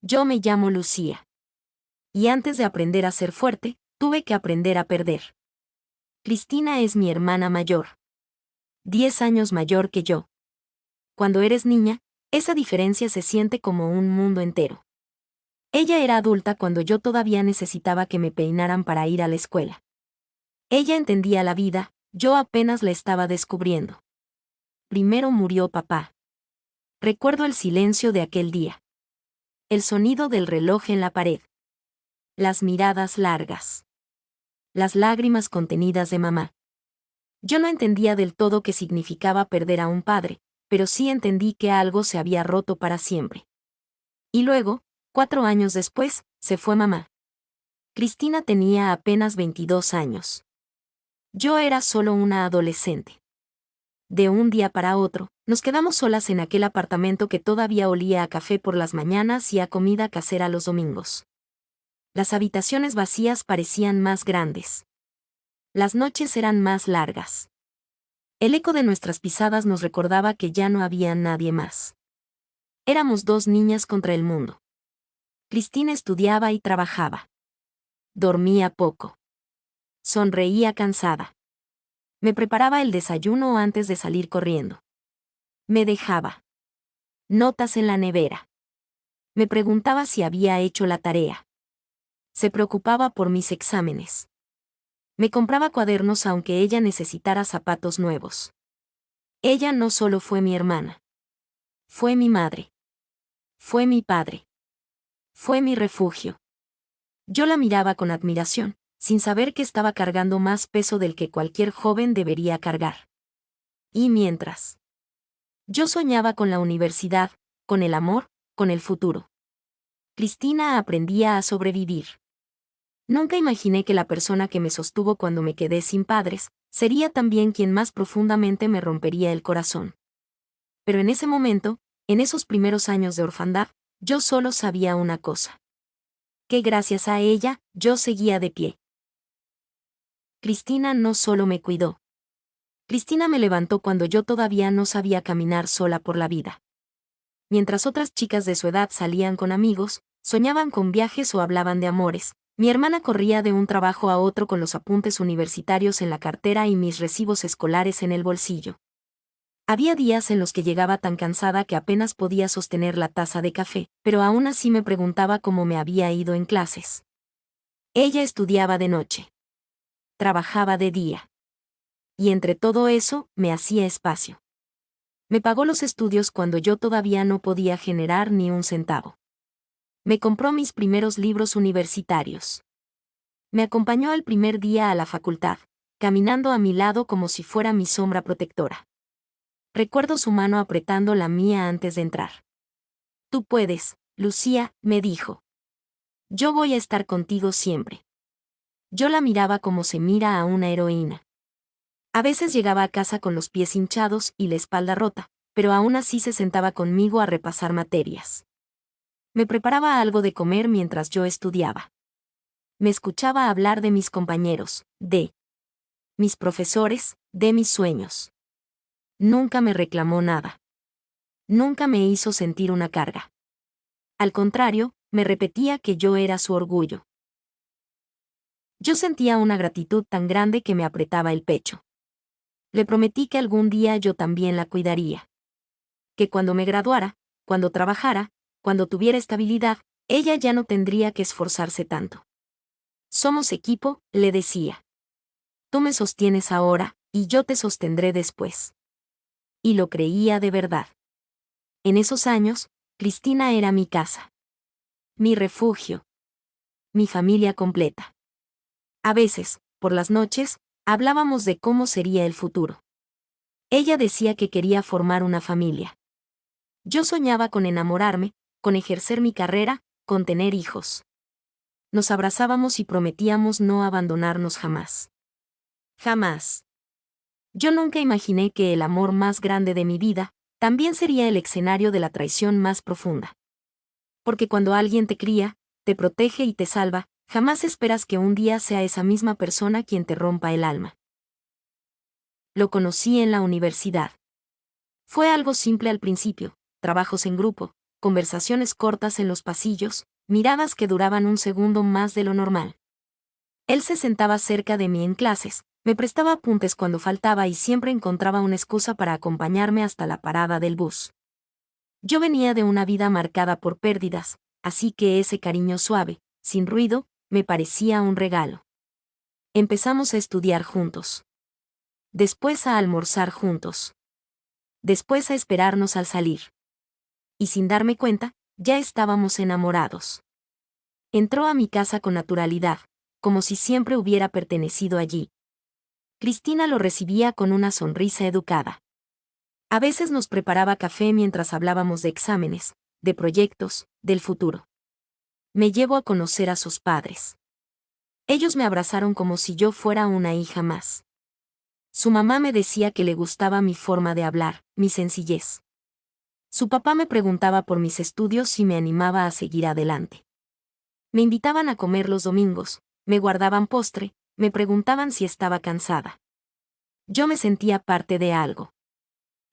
Yo me llamo Lucía. Y antes de aprender a ser fuerte, tuve que aprender a perder. Cristina es mi hermana mayor. 10 años mayor que yo. Cuando eres niña, esa diferencia se siente como un mundo entero. Ella era adulta cuando yo todavía necesitaba que me peinaran para ir a la escuela. Ella entendía la vida, yo apenas la estaba descubriendo. Primero murió papá. Recuerdo el silencio de aquel día. El sonido del reloj en la pared. Las miradas largas. Las lágrimas contenidas de mamá. Yo no entendía del todo qué significaba perder a un padre, pero sí entendí que algo se había roto para siempre. Y luego, 4 años después, se fue mamá. Cristina tenía apenas 22 años. Yo era solo una adolescente. De un día para otro, nos quedamos solas en aquel apartamento que todavía olía a café por las mañanas y a comida casera los domingos. Las habitaciones vacías parecían más grandes. Las noches eran más largas. El eco de nuestras pisadas nos recordaba que ya no había nadie más. Éramos 2 niñas contra el mundo. Cristina estudiaba y trabajaba. Dormía poco. Sonreía cansada. Me preparaba el desayuno antes de salir corriendo. Me dejaba notas en la nevera. Me preguntaba si había hecho la tarea. Se preocupaba por mis exámenes. Me compraba cuadernos aunque ella necesitara zapatos nuevos. Ella no solo fue mi hermana. Fue mi madre. Fue mi padre. Fue mi refugio. Yo la miraba con admiración, sin saber que estaba cargando más peso del que cualquier joven debería cargar. Y mientras yo soñaba con la universidad, con el amor, con el futuro. Cristina aprendía a sobrevivir. Nunca imaginé que la persona que me sostuvo cuando me quedé sin padres, sería también quien más profundamente me rompería el corazón. Pero en ese momento, en esos primeros años de orfandad, yo solo sabía una cosa. Que gracias a ella, yo seguía de pie. Cristina no solo me cuidó. Cristina me levantó cuando yo todavía no sabía caminar sola por la vida. Mientras otras chicas de su edad salían con amigos, soñaban con viajes o hablaban de amores, mi hermana corría de un trabajo a otro con los apuntes universitarios en la cartera y mis recibos escolares en el bolsillo. Había días en los que llegaba tan cansada que apenas podía sostener la taza de café, pero aún así me preguntaba cómo me había ido en clases. Ella estudiaba de noche. Trabajaba de día. Y entre todo eso, me hacía espacio. Me pagó los estudios cuando yo todavía no podía generar ni un centavo. Me compró mis primeros libros universitarios. Me acompañó el primer día a la facultad, caminando a mi lado como si fuera mi sombra protectora. Recuerdo su mano apretando la mía antes de entrar. Tú puedes, Lucía, me dijo. Yo voy a estar contigo siempre. Yo la miraba como se mira a una heroína. A veces llegaba a casa con los pies hinchados y la espalda rota, pero aún así se sentaba conmigo a repasar materias. Me preparaba algo de comer mientras yo estudiaba. Me escuchaba hablar de mis compañeros, de mis profesores, de mis sueños. Nunca me reclamó nada. Nunca me hizo sentir una carga. Al contrario, me repetía que yo era su orgullo. Yo sentía una gratitud tan grande que me apretaba el pecho. Le prometí que algún día yo también la cuidaría. Que cuando me graduara, cuando trabajara, cuando tuviera estabilidad, ella ya no tendría que esforzarse tanto. Somos equipo, le decía. Tú me sostienes ahora, y yo te sostendré después. Y lo creía de verdad. En esos años, Cristina era mi casa. Mi refugio. Mi familia completa. A veces, por las noches, hablábamos de cómo sería el futuro. Ella decía que quería formar una familia. Yo soñaba con enamorarme, con ejercer mi carrera, con tener hijos. Nos abrazábamos y prometíamos no abandonarnos jamás. Jamás. Yo nunca imaginé que el amor más grande de mi vida también sería el escenario de la traición más profunda. Porque cuando alguien te cría, te protege y te salva, jamás esperas que un día sea esa misma persona quien te rompa el alma. Lo conocí en la universidad. Fue algo simple al principio, trabajos en grupo, conversaciones cortas en los pasillos, miradas que duraban un segundo más de lo normal. Él se sentaba cerca de mí en clases, me prestaba apuntes cuando faltaba y siempre encontraba una excusa para acompañarme hasta la parada del bus. Yo venía de una vida marcada por pérdidas, así que ese cariño suave, sin ruido, me parecía un regalo. Empezamos a estudiar juntos. Después a almorzar juntos. Después a esperarnos al salir. Y sin darme cuenta, ya estábamos enamorados. Entró a mi casa con naturalidad, como si siempre hubiera pertenecido allí. Cristina lo recibía con una sonrisa educada. A veces nos preparaba café mientras hablábamos de exámenes, de proyectos, del futuro. Me llevó a conocer a sus padres. Ellos me abrazaron como si yo fuera una hija más. Su mamá me decía que le gustaba mi forma de hablar, mi sencillez. Su papá me preguntaba por mis estudios y me animaba a seguir adelante. Me invitaban a comer los domingos, me guardaban postre, me preguntaban si estaba cansada. Yo me sentía parte de algo.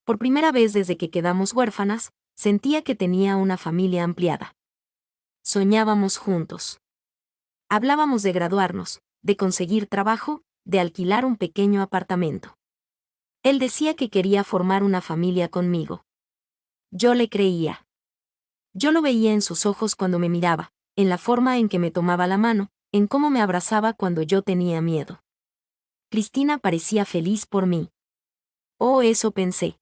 Por primera vez desde que quedamos huérfanas, sentía que tenía una familia ampliada. Soñábamos juntos. Hablábamos de graduarnos, de conseguir trabajo, de alquilar un pequeño apartamento. Él decía que quería formar una familia conmigo. Yo le creía. Yo lo veía en sus ojos cuando me miraba, en la forma en que me tomaba la mano, en cómo me abrazaba cuando yo tenía miedo. Cristina parecía feliz por mí. Oh, eso pensé.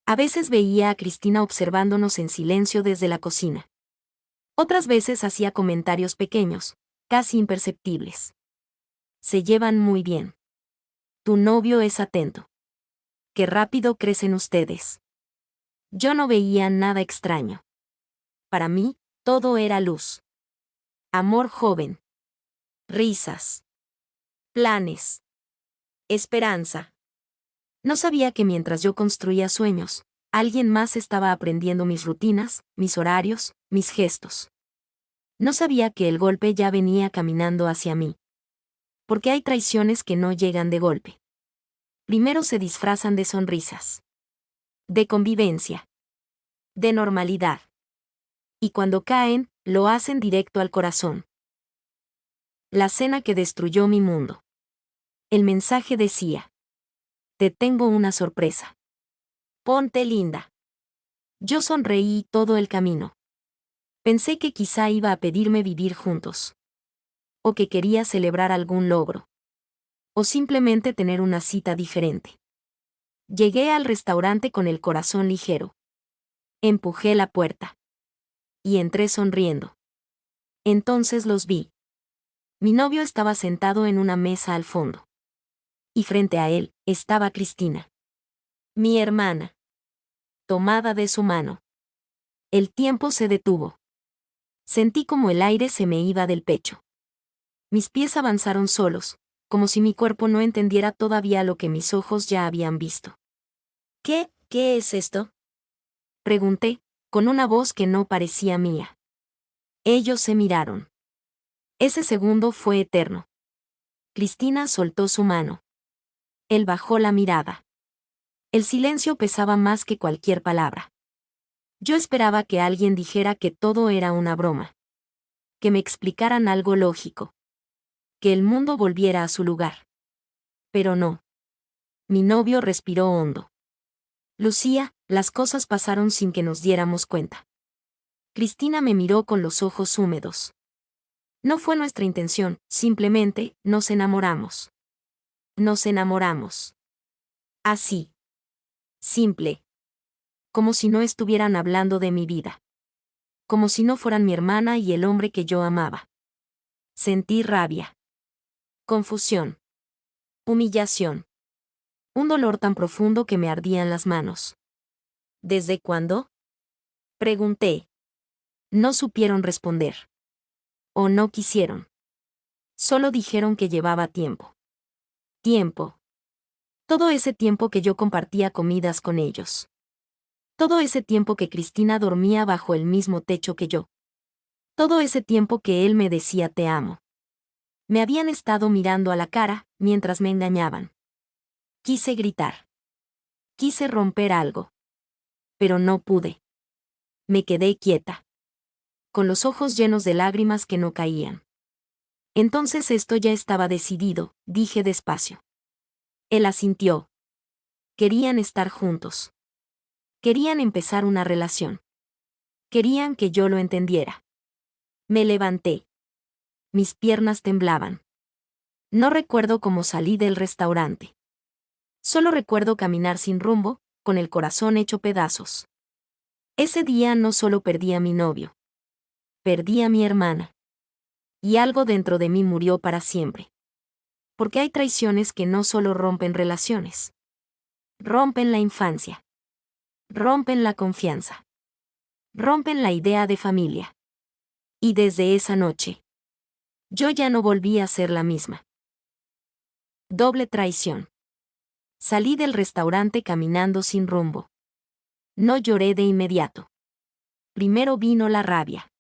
A veces veía a Cristina observándonos en silencio desde la cocina. Otras veces hacía comentarios pequeños, casi imperceptibles. Se llevan muy bien. Tu novio es atento. Qué rápido crecen ustedes. Yo no veía nada extraño. Para mí, todo era luz. Amor joven. Risas. Planes. Esperanza. No sabía que mientras yo construía sueños, alguien más estaba aprendiendo mis rutinas, mis horarios, mis gestos. No sabía que el golpe ya venía caminando hacia mí. Porque hay traiciones que no llegan de golpe. Primero se disfrazan de sonrisas. De convivencia. De normalidad. Y cuando caen, lo hacen directo al corazón. La cena que destruyó mi mundo. El mensaje decía: te tengo una sorpresa. Ponte linda. Yo sonreí todo el camino. Pensé que quizá iba a pedirme vivir juntos. O que quería celebrar algún logro. O simplemente tener una cita diferente. Llegué al restaurante con el corazón ligero. Empujé la puerta. Y entré sonriendo. Entonces los vi. Mi novio estaba sentado en una mesa al fondo. Y frente a él, estaba Cristina. Mi hermana. Tomada de su mano. El tiempo se detuvo. Sentí como el aire se me iba del pecho. Mis pies avanzaron solos, como si mi cuerpo no entendiera todavía lo que mis ojos ya habían visto. ¿Qué es esto? Pregunté, con una voz que no parecía mía. Ellos se miraron. Ese segundo fue eterno. Cristina soltó su mano. Él bajó la mirada. El silencio pesaba más que cualquier palabra. Yo esperaba que alguien dijera que todo era una broma. Que me explicaran algo lógico. Que el mundo volviera a su lugar. Pero no. Mi novio respiró hondo. Lucía, las cosas pasaron sin que nos diéramos cuenta. Cristina me miró con los ojos húmedos. No fue nuestra intención, simplemente, nos enamoramos. Nos enamoramos. Así. Simple. Como si no estuvieran hablando de mi vida. Como si no fueran mi hermana y el hombre que yo amaba. Sentí rabia. Confusión. Humillación. Un dolor tan profundo que me ardían las manos. ¿Desde cuándo? Pregunté. No supieron responder. O no quisieron. Solo dijeron que llevaba tiempo. Tiempo. Todo ese tiempo que yo compartía comidas con ellos. Todo ese tiempo que Cristina dormía bajo el mismo techo que yo. Todo ese tiempo que él me decía te amo. Me habían estado mirando a la cara, mientras me engañaban. Quise gritar. Quise romper algo. Pero no pude. Me quedé quieta, con los ojos llenos de lágrimas que no caían. Entonces esto ya estaba decidido, dije despacio. Él asintió. Querían estar juntos. Querían empezar una relación. Querían que yo lo entendiera. Me levanté. Mis piernas temblaban. No recuerdo cómo salí del restaurante. Solo recuerdo caminar sin rumbo, con el corazón hecho pedazos. Ese día no solo perdí a mi novio. Perdí a mi hermana. Y algo dentro de mí murió para siempre. Porque hay traiciones que no solo rompen relaciones. Rompen la infancia. Rompen la confianza. Rompen la idea de familia. Y desde esa noche, yo ya no volví a ser la misma. Doble traición. Salí del restaurante caminando sin rumbo. No lloré de inmediato. Primero vino la rabia.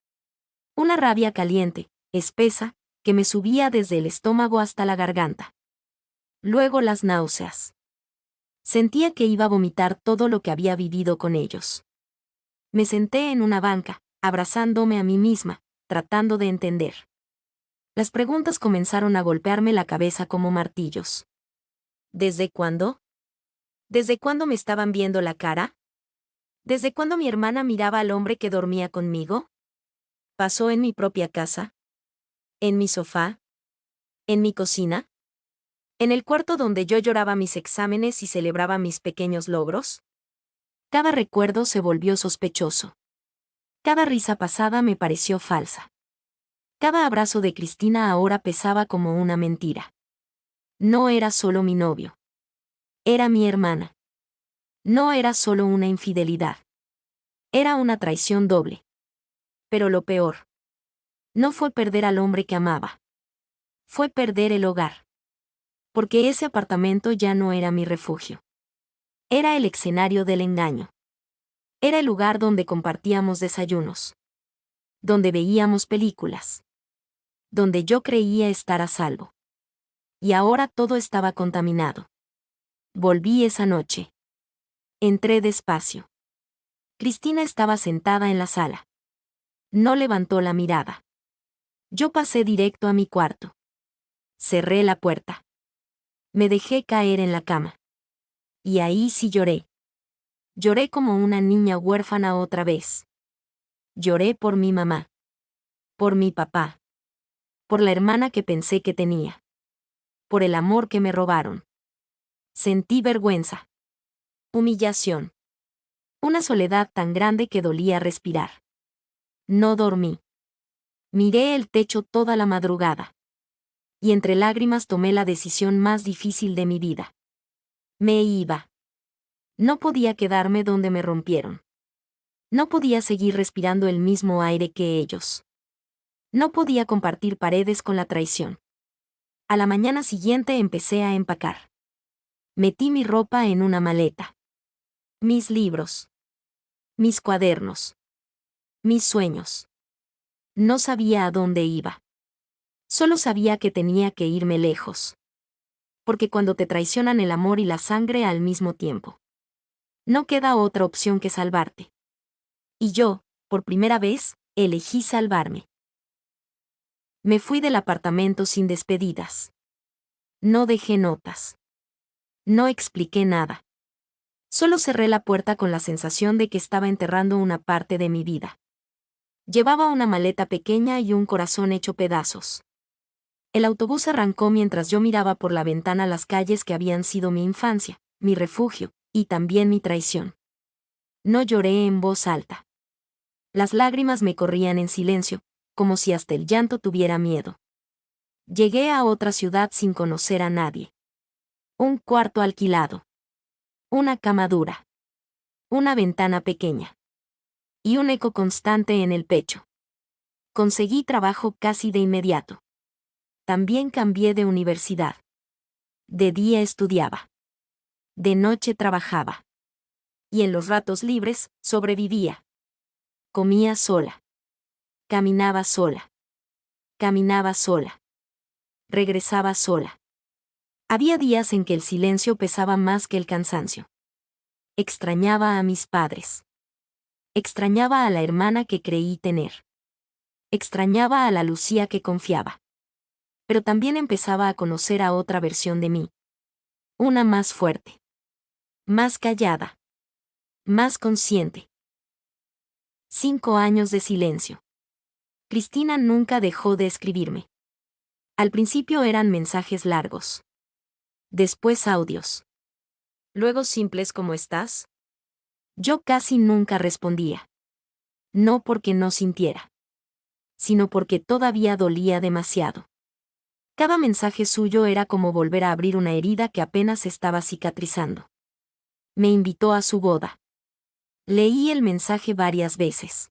Una rabia caliente, espesa, que me subía desde el estómago hasta la garganta. Luego las náuseas. Sentía que iba a vomitar todo lo que había vivido con ellos. Me senté en una banca, abrazándome a mí misma, tratando de entender. Las preguntas comenzaron a golpearme la cabeza como martillos. ¿Desde cuándo? ¿Desde cuándo me estaban viendo la cara? ¿Desde cuándo mi hermana miraba al hombre que dormía conmigo? ¿Pasó en mi propia casa? ¿En mi sofá? ¿En mi cocina? ¿En el cuarto donde yo lloraba mis exámenes y celebraba mis pequeños logros? Cada recuerdo se volvió sospechoso. Cada risa pasada me pareció falsa. Cada abrazo de Cristina ahora pesaba como una mentira. No era solo mi novio. Era mi hermana. No era solo una infidelidad. Era una traición doble. Pero lo peor no fue perder al hombre que amaba. Fue perder el hogar. Porque ese apartamento ya no era mi refugio. Era el escenario del engaño. Era el lugar donde compartíamos desayunos. Donde veíamos películas. Donde yo creía estar a salvo. Y ahora todo estaba contaminado. Volví esa noche. Entré despacio. Cristina estaba sentada en la sala. No levantó la mirada. Yo pasé directo a mi cuarto. Cerré la puerta. Me dejé caer en la cama. Y ahí sí lloré. Lloré como una niña huérfana otra vez. Lloré por mi mamá. Por mi papá. Por la hermana que pensé que tenía. Por el amor que me robaron. Sentí vergüenza. Humillación. Una soledad tan grande que dolía respirar. No dormí. Miré el techo toda la madrugada. Y entre lágrimas tomé la decisión más difícil de mi vida. Me iba. No podía quedarme donde me rompieron. No podía seguir respirando el mismo aire que ellos. No podía compartir paredes con la traición. A la mañana siguiente empecé a empacar. Metí mi ropa en una maleta. Mis libros. Mis cuadernos. Mis sueños. No sabía a dónde iba. Solo sabía que tenía que irme lejos. Porque cuando te traicionan el amor y la sangre al mismo tiempo, no queda otra opción que salvarte. Y yo, por primera vez, elegí salvarme. Me fui del apartamento sin despedidas. No dejé notas. No expliqué nada. Solo cerré la puerta con la sensación de que estaba enterrando una parte de mi vida. Llevaba una maleta pequeña y un corazón hecho pedazos. El autobús arrancó mientras yo miraba por la ventana las calles que habían sido mi infancia, mi refugio, y también mi traición. No lloré en voz alta. Las lágrimas me corrían en silencio, como si hasta el llanto tuviera miedo. Llegué a otra ciudad sin conocer a nadie. Un cuarto alquilado. Una cama dura. Una ventana pequeña. Y un eco constante en el pecho. Conseguí trabajo casi de inmediato. También cambié de universidad. De día estudiaba. De noche trabajaba. Y en los ratos libres, sobrevivía. Comía sola. Caminaba sola. Caminaba sola. Regresaba sola. Había días en que el silencio pesaba más que el cansancio. Extrañaba a mis padres. Extrañaba a la hermana que creí tener. Extrañaba a la Lucía que confiaba. Pero también empezaba a conocer a otra versión de mí. Una más fuerte. Más callada. Más consciente. 5 años de silencio. Cristina nunca dejó de escribirme. Al principio eran mensajes largos. Después audios. Luego simples ¿cómo estás? Yo casi nunca respondía. No porque no sintiera, sino porque todavía dolía demasiado. Cada mensaje suyo era como volver a abrir una herida que apenas estaba cicatrizando. Me invitó a su boda. Leí el mensaje varias veces.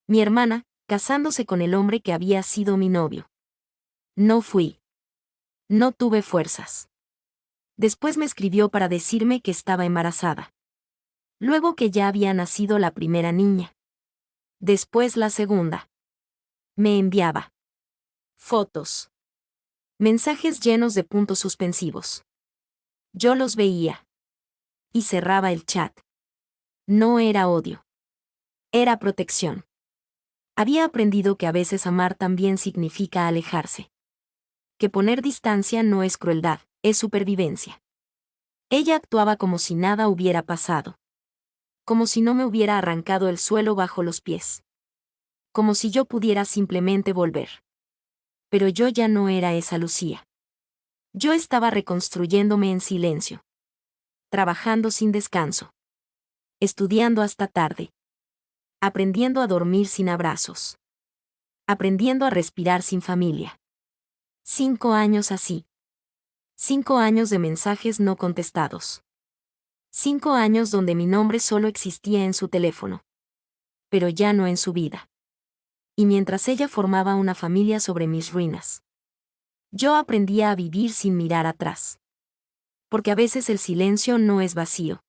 Mi hermana, casándose con el hombre que había sido mi novio. No fui. No tuve fuerzas. Después me escribió para decirme que estaba embarazada. Luego que ya había nacido la primera niña. Después la segunda. Me enviaba fotos. Mensajes llenos de puntos suspensivos. Yo los veía. Y cerraba el chat. No era odio. Era protección. Había aprendido que a veces amar también significa alejarse. Que poner distancia no es crueldad, es supervivencia. Ella actuaba como si nada hubiera pasado. Como si no me hubiera arrancado el suelo bajo los pies. Como si yo pudiera simplemente volver. Pero yo ya no era esa Lucía. Yo estaba reconstruyéndome en silencio. Trabajando sin descanso. Estudiando hasta tarde. Aprendiendo a dormir sin abrazos. Aprendiendo a respirar sin familia. 5 años así. 5 años de mensajes no contestados. 5 años donde mi nombre solo existía en su teléfono. Pero ya no en su vida. Y mientras ella formaba una familia sobre mis ruinas. Yo aprendía a vivir sin mirar atrás. Porque a veces el silencio no es vacío.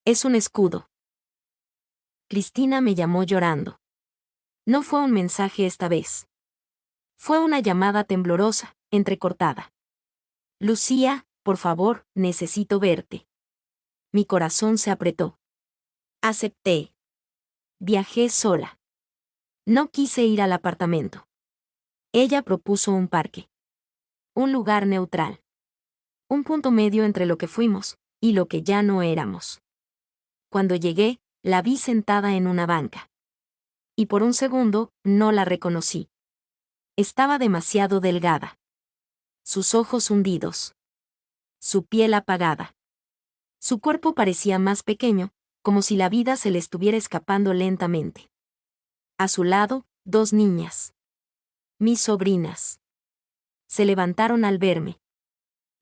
Es un escudo. Cristina me llamó llorando. No fue un mensaje esta vez. Fue una llamada temblorosa, entrecortada. Lucía, por favor, necesito verte. Mi corazón se apretó. Acepté. Viajé sola. No quise ir al apartamento. Ella propuso un parque. Un lugar neutral. Un punto medio entre lo que fuimos y lo que ya no éramos. Cuando llegué, la vi sentada en una banca. Y por un segundo, no la reconocí. Estaba demasiado delgada. Sus ojos hundidos. Su piel apagada. Su cuerpo parecía más pequeño, como si la vida se le estuviera escapando lentamente. A su lado, 2 niñas. Mis sobrinas. Se levantaron al verme.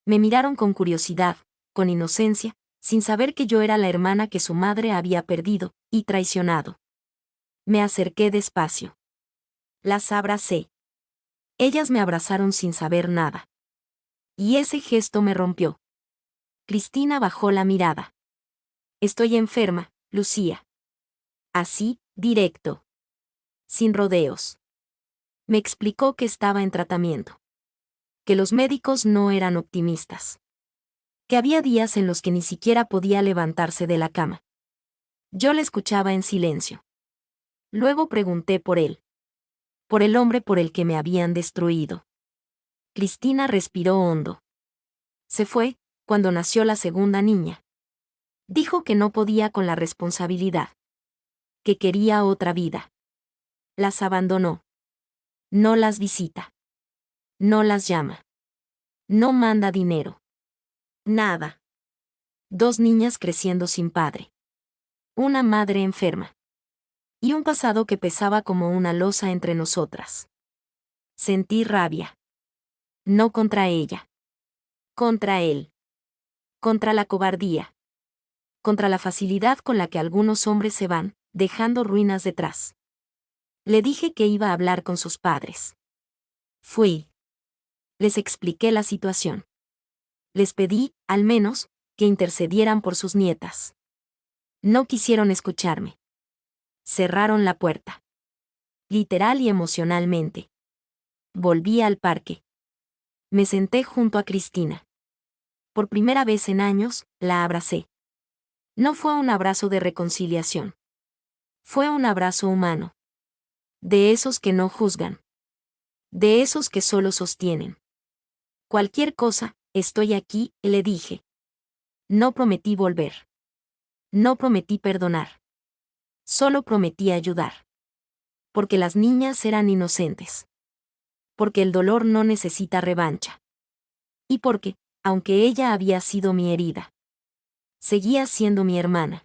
Me miraron con curiosidad, con inocencia, sin saber que yo era la hermana que su madre había perdido y traicionado. Me acerqué despacio. Las abracé. Ellas me abrazaron sin saber nada. Y ese gesto me rompió. Cristina bajó la mirada. Estoy enferma, Lucía. Así, directo. Sin rodeos. Me explicó que estaba en tratamiento. Que los médicos no eran optimistas. Que había días en los que ni siquiera podía levantarse de la cama. Yo la escuchaba en silencio. Luego pregunté por él. Por el hombre por el que me habían destruido. Cristina respiró hondo. Se fue, cuando nació la segunda niña. Dijo que no podía con la responsabilidad. Que quería otra vida. Las abandonó. No las visita. No las llama. No manda dinero. Nada. 2 niñas creciendo sin padre. Una madre enferma. Y un pasado que pesaba como una losa entre nosotras. Sentí rabia. No contra ella. Contra él. Contra la cobardía. Contra la facilidad con la que algunos hombres se van, dejando ruinas detrás. Le dije que iba a hablar con sus padres. Fui. Les expliqué la situación. Les pedí, al menos, que intercedieran por sus nietas. No quisieron escucharme. Cerraron la puerta. Literal y emocionalmente. Volví al parque. Me senté junto a Cristina. Por primera vez en años, la abracé. No fue un abrazo de reconciliación. Fue un abrazo humano. De esos que no juzgan. De esos que solo sostienen. Cualquier cosa, estoy aquí, le dije. No prometí volver. No prometí perdonar. Solo prometí ayudar. Porque las niñas eran inocentes. Porque el dolor no necesita revancha. Y porque, aunque ella había sido mi herida, seguía siendo mi hermana.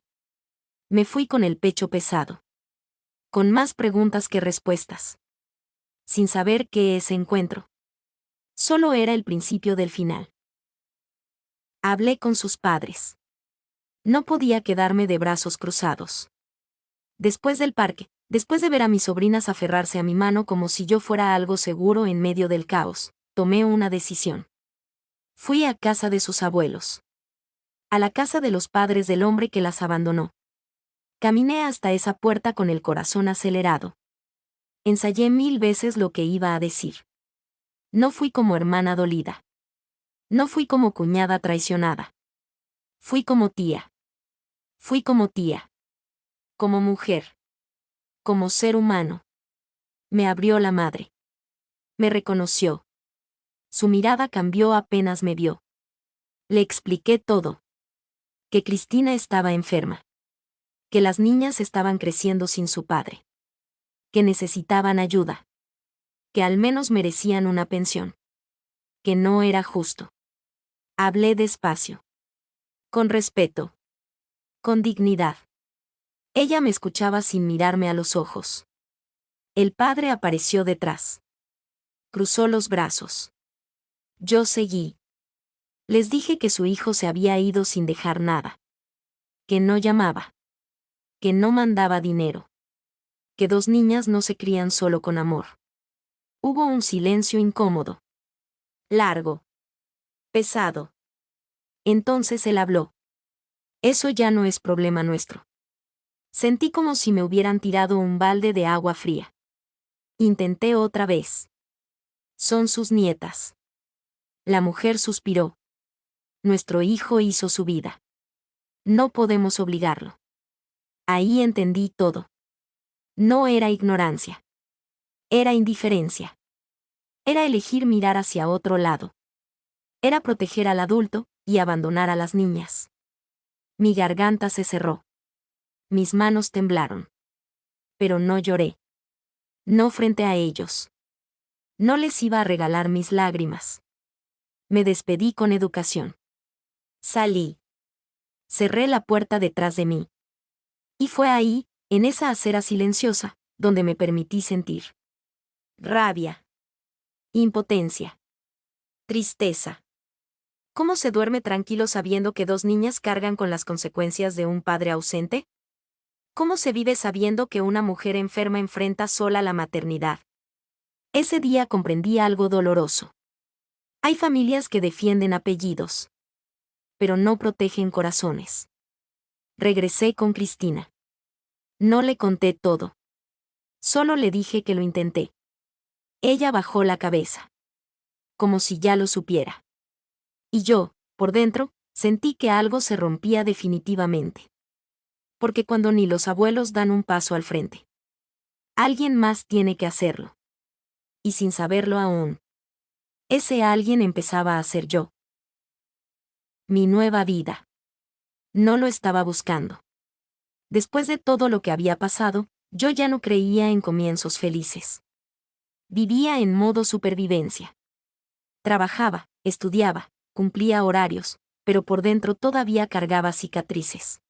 Me fui con el pecho pesado. Con más preguntas que respuestas. Sin saber qué ese encuentro. Solo era el principio del final. Hablé con sus padres. No podía quedarme de brazos cruzados. Después del parque, después de ver a mis sobrinas aferrarse a mi mano como si yo fuera algo seguro en medio del caos, tomé una decisión. Fui a casa de sus abuelos. A la casa de los padres del hombre que las abandonó. Caminé hasta esa puerta con el corazón acelerado. Ensayé 1000 veces lo que iba a decir. No fui como hermana dolida. No fui como cuñada traicionada. Fui como tía. Fui como tía. Como mujer. Como ser humano. Me abrió la madre. Me reconoció. Su mirada cambió apenas me vio. Le expliqué todo. Que Cristina estaba enferma. Que las niñas estaban creciendo sin su padre. Que necesitaban ayuda. Que al menos merecían una pensión. Que no era justo. Hablé despacio. Con respeto. Con dignidad. Ella me escuchaba sin mirarme a los ojos. El padre apareció detrás. Cruzó los brazos. Yo seguí. Les dije que su hijo se había ido sin dejar nada. Que no llamaba. Que no mandaba dinero. Que 2 niñas no se crían solo con amor. Hubo un silencio incómodo. Largo. Pesado. Entonces él habló. Eso ya no es problema nuestro. Sentí como si me hubieran tirado un balde de agua fría. Intenté otra vez. Son sus nietas. La mujer suspiró. Nuestro hijo hizo su vida. No podemos obligarlo. Ahí entendí todo. No era ignorancia. Era indiferencia. Era elegir mirar hacia otro lado. Era proteger al adulto y abandonar a las niñas. Mi garganta se cerró. Mis manos temblaron. Pero no lloré. No frente a ellos. No les iba a regalar mis lágrimas. Me despedí con educación. Salí. Cerré la puerta detrás de mí. Y fue ahí, en esa acera silenciosa, donde me permití sentir rabia, impotencia, tristeza. ¿Cómo se duerme tranquilo sabiendo que 2 niñas cargan con las consecuencias de un padre ausente? ¿Cómo se vive sabiendo que una mujer enferma enfrenta sola la maternidad? Ese día comprendí algo doloroso. Hay familias que defienden apellidos, pero no protegen corazones. Regresé con Cristina. No le conté todo. Solo le dije que lo intenté. Ella bajó la cabeza. Como si ya lo supiera. Y yo, por dentro, sentí que algo se rompía definitivamente. Porque cuando ni los abuelos dan un paso al frente, alguien más tiene que hacerlo. Y sin saberlo aún, ese alguien empezaba a ser yo. Mi nueva vida. No lo estaba buscando. Después de todo lo que había pasado, yo ya no creía en comienzos felices. Vivía en modo supervivencia. Trabajaba, estudiaba, cumplía horarios, pero por dentro todavía cargaba cicatrices.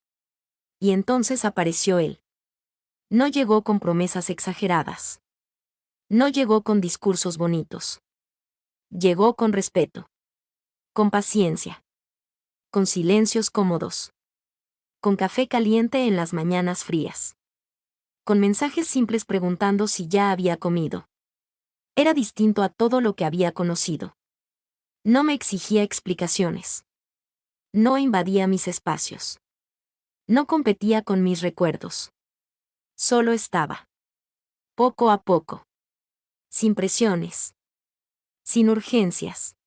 Y entonces apareció él. No llegó con promesas exageradas. No llegó con discursos bonitos. Llegó con respeto. Con paciencia. Con silencios cómodos. Con café caliente en las mañanas frías. Con mensajes simples preguntando si ya había comido. Era distinto a todo lo que había conocido. No me exigía explicaciones. No invadía mis espacios. No competía con mis recuerdos. Solo estaba. Poco a poco. Sin presiones. Sin urgencias.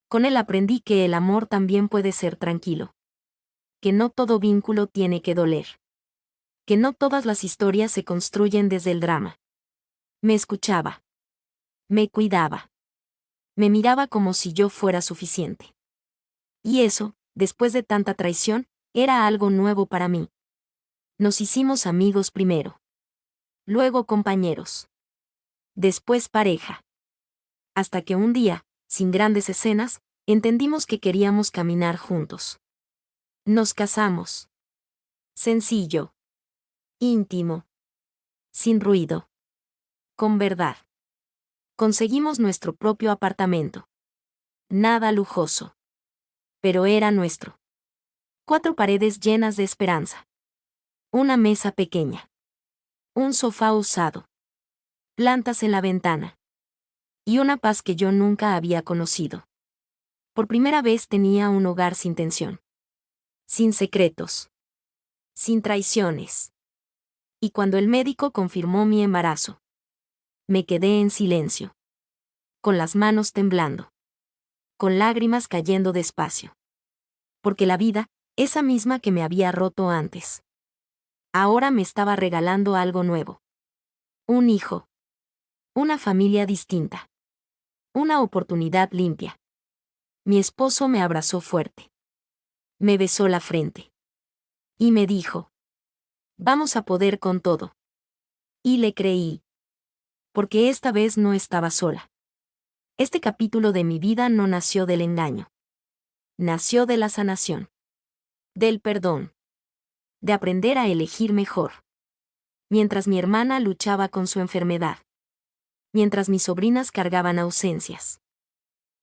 Con él aprendí que el amor también puede ser tranquilo. Que no todo vínculo tiene que doler. que no todas las historias se construyen desde el drama. Me escuchaba. Me cuidaba. Me miraba como si yo fuera suficiente. Y eso, después de tanta traición, era algo nuevo para mí. Nos hicimos amigos primero. Luego compañeros. Después pareja. Hasta que un día, sin grandes escenas, entendimos que queríamos caminar juntos. Nos casamos. Sencillo. Íntimo. Sin ruido. Con verdad. Conseguimos nuestro propio apartamento. Nada lujoso. Pero era nuestro. 4 paredes llenas de esperanza. Una mesa pequeña. Un sofá usado. Plantas en la ventana. Y una paz que yo nunca había conocido. Por primera vez tenía un hogar sin tensión. Sin secretos. Sin traiciones. Y cuando el médico confirmó mi embarazo, me quedé en silencio. Con las manos temblando. Con lágrimas cayendo despacio. Porque la vida, esa misma que me había roto antes, ahora me estaba regalando algo nuevo. Un hijo. Una familia distinta. Una oportunidad limpia. Mi esposo me abrazó fuerte. Me besó la frente. Y me dijo: vamos a poder con todo. Y le creí. Porque esta vez no estaba sola. Este capítulo de mi vida no nació del engaño. Nació de la sanación. Del perdón. De aprender a elegir mejor. Mientras mi hermana luchaba con su enfermedad. Mientras mis sobrinas cargaban ausencias.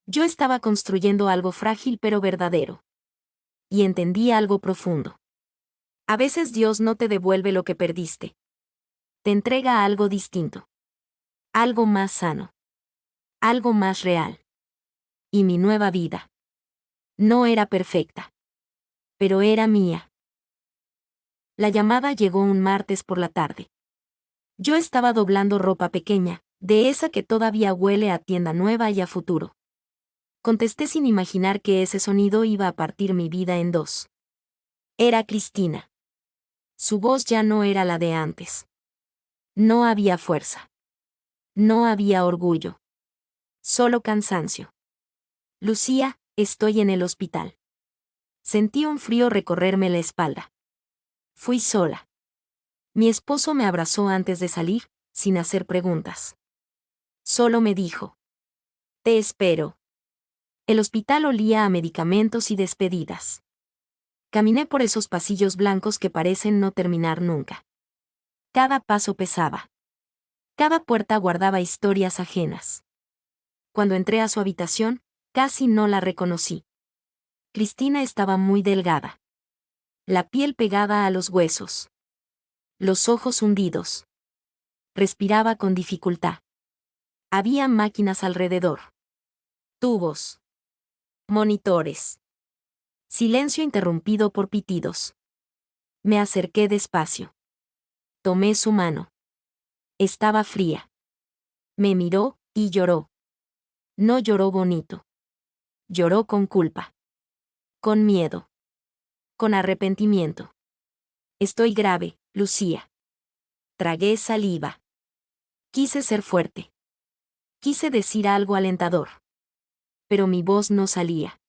Yo estaba construyendo algo frágil pero verdadero. Y entendí algo profundo. A veces Dios no te devuelve lo que perdiste. Te entrega algo distinto. Algo más sano. Algo más real. Y mi nueva vida. No era perfecta. Pero era mía. La llamada llegó un martes por la tarde. Yo estaba doblando ropa pequeña, de esa que todavía huele a tienda nueva y a futuro. Contesté sin imaginar que ese sonido iba a partir mi vida en dos. Era Cristina. Su voz ya no era la de antes. No había fuerza. No había orgullo. Solo cansancio. Lucía, estoy en el hospital. Sentí un frío recorrerme la espalda. Fui sola. Mi esposo me abrazó antes de salir, sin hacer preguntas. Solo me dijo: te espero. El hospital olía a medicamentos y despedidas. Caminé por esos pasillos blancos que parecen no terminar nunca. Cada paso pesaba. Cada puerta guardaba historias ajenas. Cuando entré a su habitación, casi no la reconocí. Cristina estaba muy delgada. La piel pegada a los huesos. Los ojos hundidos. Respiraba con dificultad. Había máquinas alrededor. Tubos. Monitores. Silencio interrumpido por pitidos. Me acerqué despacio. Tomé su mano. Estaba fría. Me miró, y lloró. No lloró bonito. Lloró con culpa. Con miedo. Con arrepentimiento. Estoy grave, Lucía. Tragué saliva. Quise ser fuerte. Quise decir algo alentador. Pero mi voz no salía.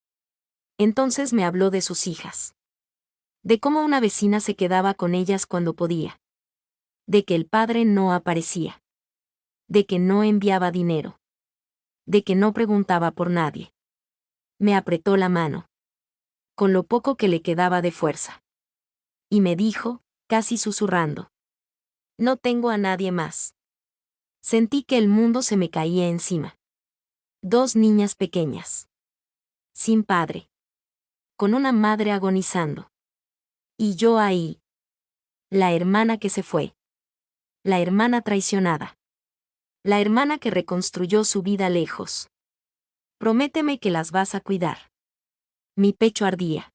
Entonces me habló de sus hijas. De cómo una vecina se quedaba con ellas cuando podía. De que el padre no aparecía. De que no enviaba dinero. De que no preguntaba por nadie. Me apretó la mano. Con lo poco que le quedaba de fuerza. Y me dijo, casi susurrando: no tengo a nadie más. Sentí que el mundo se me caía encima. 2 niñas pequeñas. Sin padre. Con una madre agonizando. Y yo ahí. La hermana que se fue. La hermana traicionada. La hermana que reconstruyó su vida lejos. Prométeme que las vas a cuidar. Mi pecho ardía.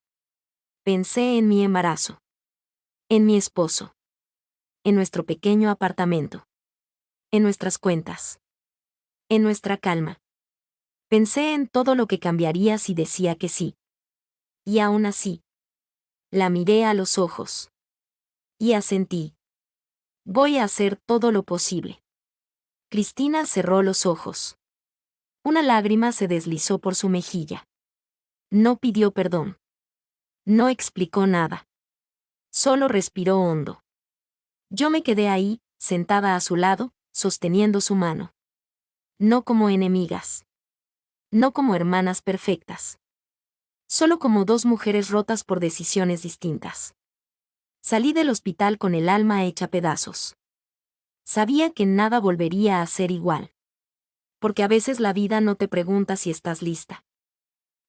Pensé en mi embarazo. En mi esposo. En nuestro pequeño apartamento. En nuestras cuentas. En nuestra calma. Pensé en todo lo que cambiaría si decía que sí. Y aún así. La miré a los ojos. Y asentí. Voy a hacer todo lo posible. Cristina cerró los ojos. Una lágrima se deslizó por su mejilla. No pidió perdón. No explicó nada. Solo respiró hondo. Yo me quedé ahí, sentada a su lado, sosteniendo su mano. No como enemigas. No como hermanas perfectas. Solo como dos mujeres rotas por decisiones distintas. Salí del hospital con el alma hecha pedazos. Sabía que nada volvería a ser igual. Porque a veces la vida no te pregunta si estás lista.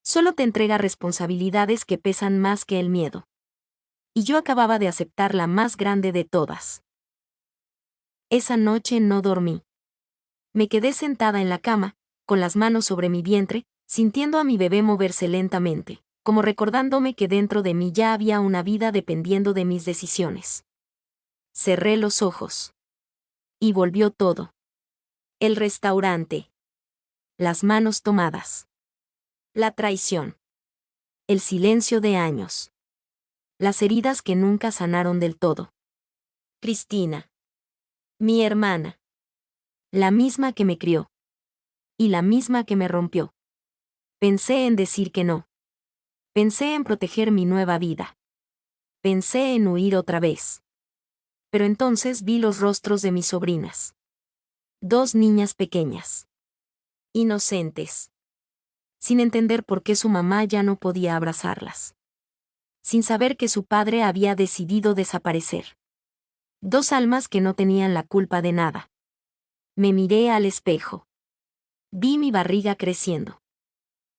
Solo te entrega responsabilidades que pesan más que el miedo. Y yo acababa de aceptar la más grande de todas. Esa noche no dormí. Me quedé sentada en la cama, con las manos sobre mi vientre, sintiendo a mi bebé moverse lentamente, como recordándome que dentro de mí ya había una vida dependiendo de mis decisiones. Cerré los ojos. Y volvió todo. El restaurante. Las manos tomadas. La traición. El silencio de años. Las heridas que nunca sanaron del todo. Cristina. Mi hermana. La misma que me crió. Y la misma que me rompió. Pensé en decir que no. Pensé en proteger mi nueva vida. Pensé en huir otra vez. Pero entonces vi los rostros de mis sobrinas. Dos niñas pequeñas. Inocentes. Sin entender por qué su mamá ya no podía abrazarlas. Sin saber que su padre había decidido desaparecer. Dos almas que no tenían la culpa de nada. Me miré al espejo. Vi mi barriga creciendo.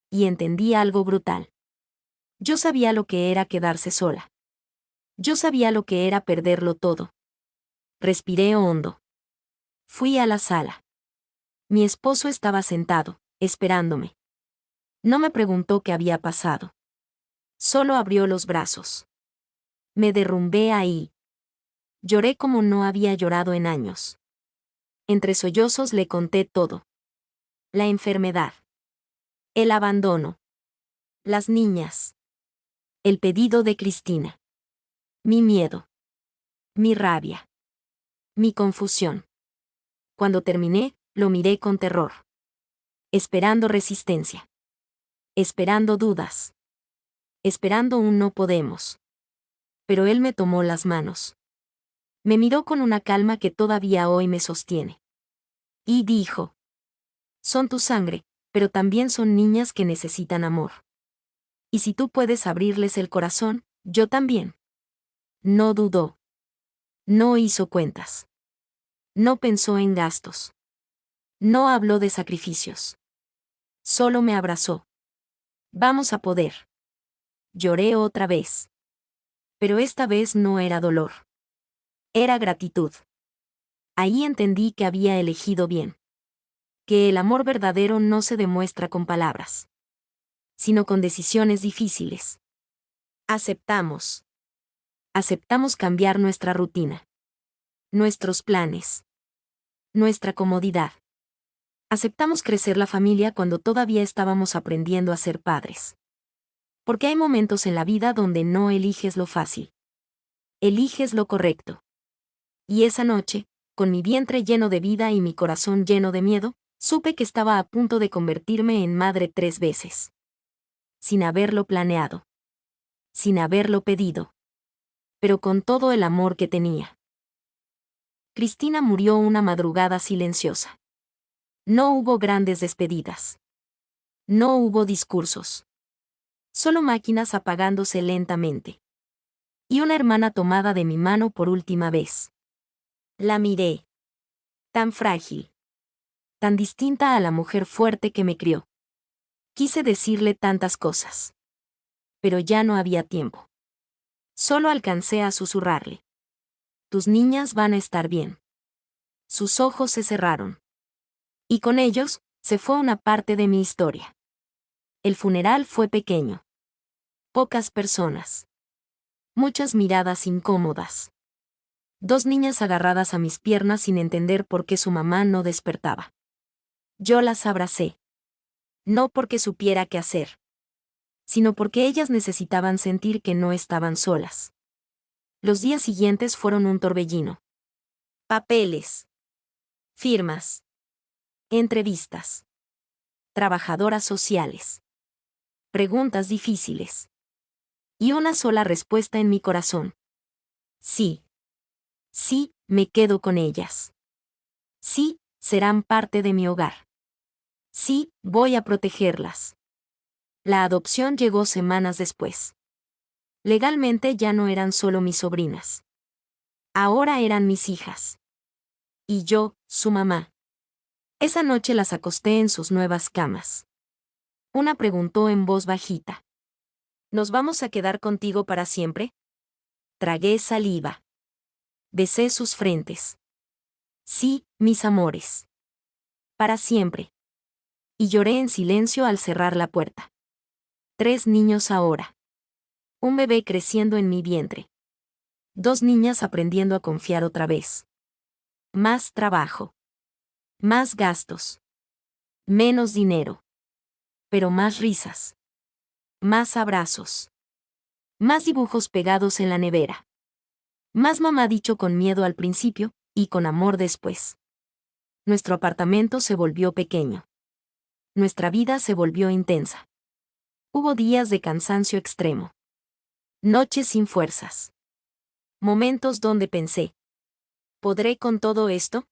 Y entendí algo brutal. Yo sabía lo que era quedarse sola. Yo sabía lo que era perderlo todo. Respiré hondo. Fui a la sala. Mi esposo estaba sentado, esperándome. No me preguntó qué había pasado. Solo abrió los brazos. Me derrumbé ahí. Lloré como no había llorado en años. Entre sollozos le conté todo. La enfermedad. El abandono. Las niñas. El pedido de Cristina. Mi miedo. Mi rabia. Mi confusión. Cuando terminé, lo miré con terror. Esperando resistencia. Esperando dudas. Esperando un no podemos. Pero él me tomó las manos. Me miró con una calma que todavía hoy me sostiene. Y dijo: son tu sangre, pero también son niñas que necesitan amor. Y si tú puedes abrirles el corazón, yo también. No dudó. No hizo cuentas. No pensó en gastos. No habló de sacrificios. Solo me abrazó. Vamos a poder. Lloré otra vez. Pero esta vez no era dolor. Era gratitud. Ahí entendí que había elegido bien. Que el amor verdadero no se demuestra con palabras, sino con decisiones difíciles. Aceptamos. Aceptamos cambiar nuestra rutina. Nuestros planes. Nuestra comodidad. Aceptamos crecer la familia cuando todavía estábamos aprendiendo a ser padres. Porque hay momentos en la vida donde no eliges lo fácil. Eliges lo correcto. Y esa noche, con mi vientre lleno de vida y mi corazón lleno de miedo, supe que estaba a punto de convertirme en madre 3 veces. Sin haberlo planeado. Sin haberlo pedido. Pero con todo el amor que tenía. Cristina murió una madrugada silenciosa. No hubo grandes despedidas. No hubo discursos. Solo máquinas apagándose lentamente. Y una hermana tomada de mi mano por última vez. La miré. Tan frágil. Tan distinta a la mujer fuerte que me crió. Quise decirle tantas cosas. Pero ya no había tiempo. Solo alcancé a susurrarle: tus niñas van a estar bien. Sus ojos se cerraron. Y con ellos, se fue una parte de mi historia. El funeral fue pequeño. Pocas personas. Muchas miradas incómodas. Dos niñas agarradas a mis piernas sin entender por qué su mamá no despertaba. Yo las abracé. No porque supiera qué hacer, sino porque ellas necesitaban sentir que no estaban solas. Los días siguientes fueron un torbellino. Papeles. Firmas. Entrevistas. Trabajadoras sociales. Preguntas difíciles. Y una sola respuesta en mi corazón. Sí. Sí, me quedo con ellas. Sí, serán parte de mi hogar. Sí, voy a protegerlas. La adopción llegó semanas después. Legalmente ya no eran solo mis sobrinas. Ahora eran mis hijas. Y yo, su mamá. Esa noche las acosté en sus nuevas camas. Una preguntó en voz bajita. ¿Nos vamos a quedar contigo para siempre? Tragué saliva. Besé sus frentes. Sí, mis amores. Para siempre. Y lloré en silencio al cerrar la puerta. 3 niños ahora. Un bebé creciendo en mi vientre. 2 niñas aprendiendo a confiar otra vez. Más trabajo. Más gastos. Menos dinero. Pero más risas. Más abrazos. Más dibujos pegados en la nevera. Más mamá dicho con miedo al principio, y con amor después. Nuestro apartamento se volvió pequeño. Nuestra vida se volvió intensa. Hubo días de cansancio extremo. Noches sin fuerzas. Momentos donde pensé, ¿podré con todo esto?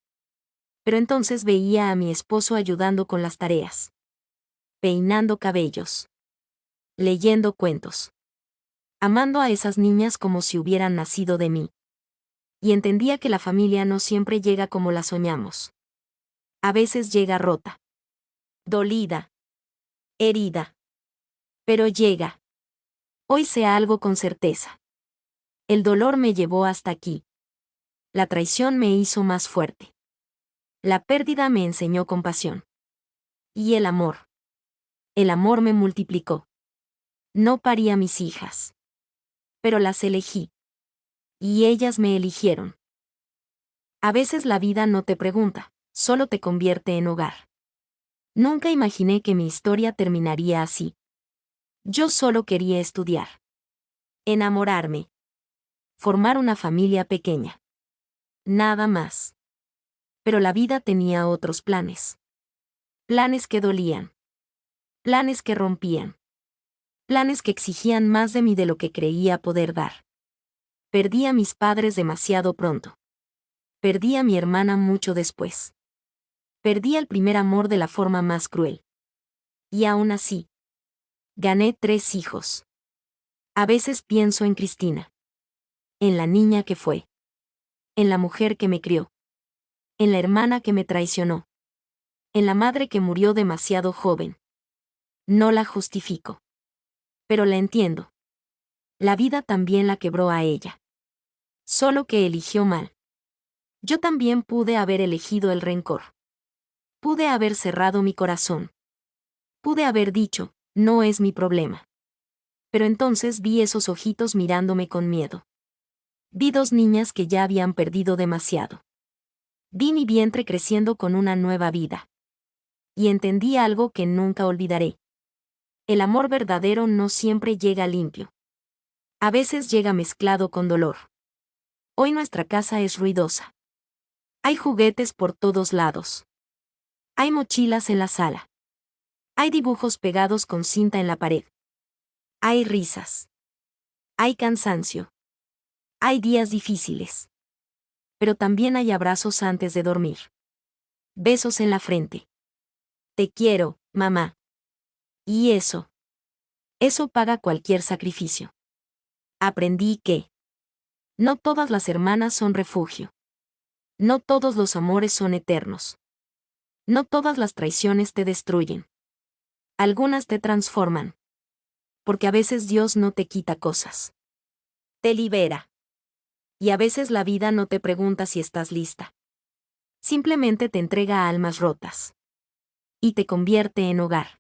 Pero entonces veía a mi esposo ayudando con las tareas. Peinando cabellos. Leyendo cuentos. Amando a esas niñas como si hubieran nacido de mí. Y entendía que la familia no siempre llega como la soñamos. A veces llega rota. Dolida. Herida. Pero llega. Hoy sé algo con certeza. El dolor me llevó hasta aquí. La traición me hizo más fuerte. La pérdida me enseñó compasión. Y el amor. El amor me multiplicó. No parí a mis hijas. Pero las elegí. Y ellas me eligieron. A veces la vida no te pregunta, solo te convierte en hogar. Nunca imaginé que mi historia terminaría así. Yo solo quería estudiar. Enamorarme. Formar una familia pequeña. Nada más. Pero la vida tenía otros planes. Planes que dolían. Planes que rompían. Planes que exigían más de mí de lo que creía poder dar. Perdí a mis padres demasiado pronto. Perdí a mi hermana mucho después. Perdí al primer amor de la forma más cruel. Y aún así, gané 3 hijos. A veces pienso en Cristina. En la niña que fue. En la mujer que me crió. En la hermana que me traicionó. En la madre que murió demasiado joven. No la justifico. Pero la entiendo. La vida también la quebró a ella. Solo que eligió mal. Yo también pude haber elegido el rencor. Pude haber cerrado mi corazón. Pude haber dicho, no es mi problema. Pero entonces vi esos ojitos mirándome con miedo. Vi 2 niñas que ya habían perdido demasiado. Vi mi vientre creciendo con una nueva vida. Y entendí algo que nunca olvidaré. El amor verdadero no siempre llega limpio. A veces llega mezclado con dolor. Hoy nuestra casa es ruidosa. Hay juguetes por todos lados. Hay mochilas en la sala. Hay dibujos pegados con cinta en la pared. Hay risas. Hay cansancio. Hay días difíciles. Pero también hay abrazos antes de dormir. Besos en la frente. Te quiero, mamá. Y eso paga cualquier sacrificio. Aprendí que no todas las hermanas son refugio. No todos los amores son eternos. No todas las traiciones te destruyen. Algunas te transforman. Porque a veces Dios no te quita cosas. Te libera. Y a veces la vida no te pregunta si estás lista. Simplemente te entrega a almas rotas. Y te convierte en hogar.